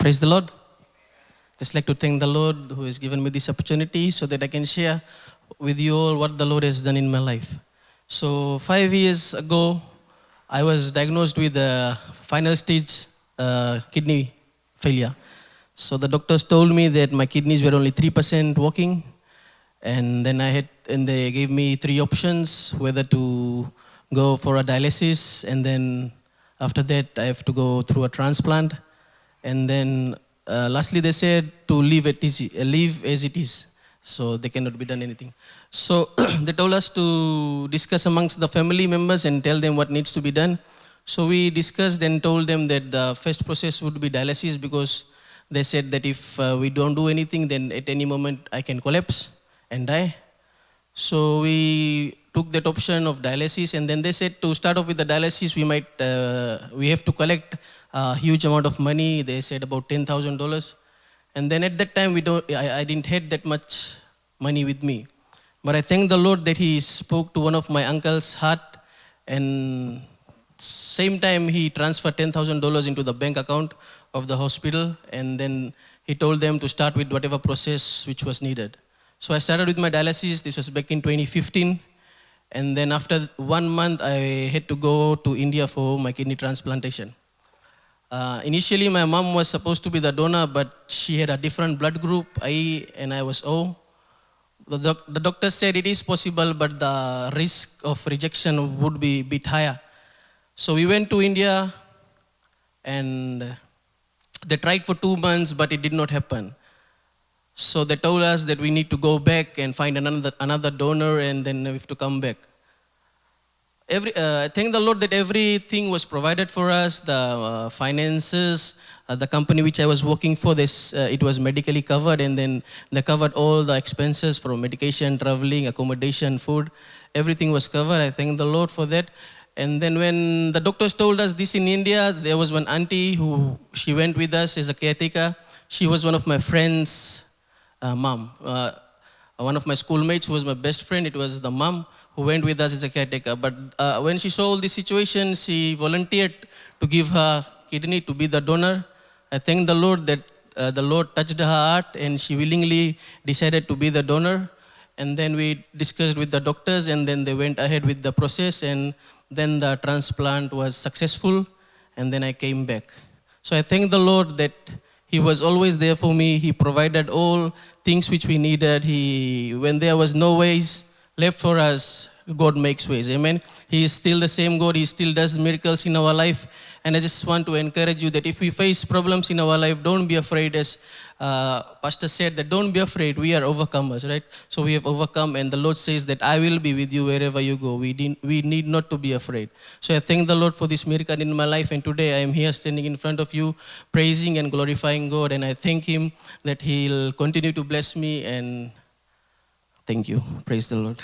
Praise the Lord. Just like to thank the Lord who has given me this opportunity so that I can share with you all what the Lord has done in my life. So 5 years ago, I was diagnosed with a final stage kidney failure. So the doctors told me that my kidneys were only 3% working, and then they gave me three options whether to go for a dialysis, and then after that I have to go through a transplant, and then lastly they said to leave as it is, so they cannot be done anything. So they told us to discuss amongst the family members and tell them what needs to be done. So we discussed and told them that the first process would be dialysis, because they said that if we don't do anything, then at any moment I can collapse and die. So we took that option of dialysis, and then they said to start off with the dialysis, we have to collect a huge amount of money. They said about $10,000, and then at that time I didn't have that much money with me. But I thank the Lord that He spoke to one of my uncle's heart, and same time He transferred $10,000 into the bank account of the hospital, and then He told them to start with whatever process which was needed. So I started with my dialysis. This was back in 2015. And then after 1 month, I had to go to India for my kidney transplantation. Initially, my mom was supposed to be the donor, but she had a different blood group, A, and I was O. The doctor said it is possible, but the risk of rejection would be a bit higher. So we went to India, and they tried for 2 months, but it did not happen. So they told us that we need to go back and find another donor, and then we have to come back. Thank the Lord that everything was provided for us, the finances, the company which I was working for, it was medically covered, and then they covered all the expenses from medication, traveling, accommodation, food. Everything was covered. I thank the Lord for that. And then when the doctors told us this in India, there was one auntie she went with us as a caretaker. She was one of my friends' mom. One of my schoolmates who was my best friend, it was the mom who went with us as a caretaker. But when she saw all this situation, she volunteered to give her kidney to be the donor. I thank the Lord that the Lord touched her heart, and she willingly decided to be the donor. And then we discussed with the doctors, and then they went ahead with the process, and then the transplant was successful, and then I came back. So I thank the Lord that He was always there for me. He provided all things which we needed. When there was no ways left for us, God makes ways. Amen. He is still the same God. He still does miracles in our life. And I just want to encourage you that if we face problems in our life, don't be afraid. As Pastor said, that don't be afraid. We are overcomers, right? So we have overcome, and the Lord says that I will be with you wherever you go. We need not to be afraid. So I thank the Lord for this miracle in my life, and today I am here standing in front of you, praising and glorifying God, and I thank Him that He'll continue to bless me, and thank you. Praise the Lord.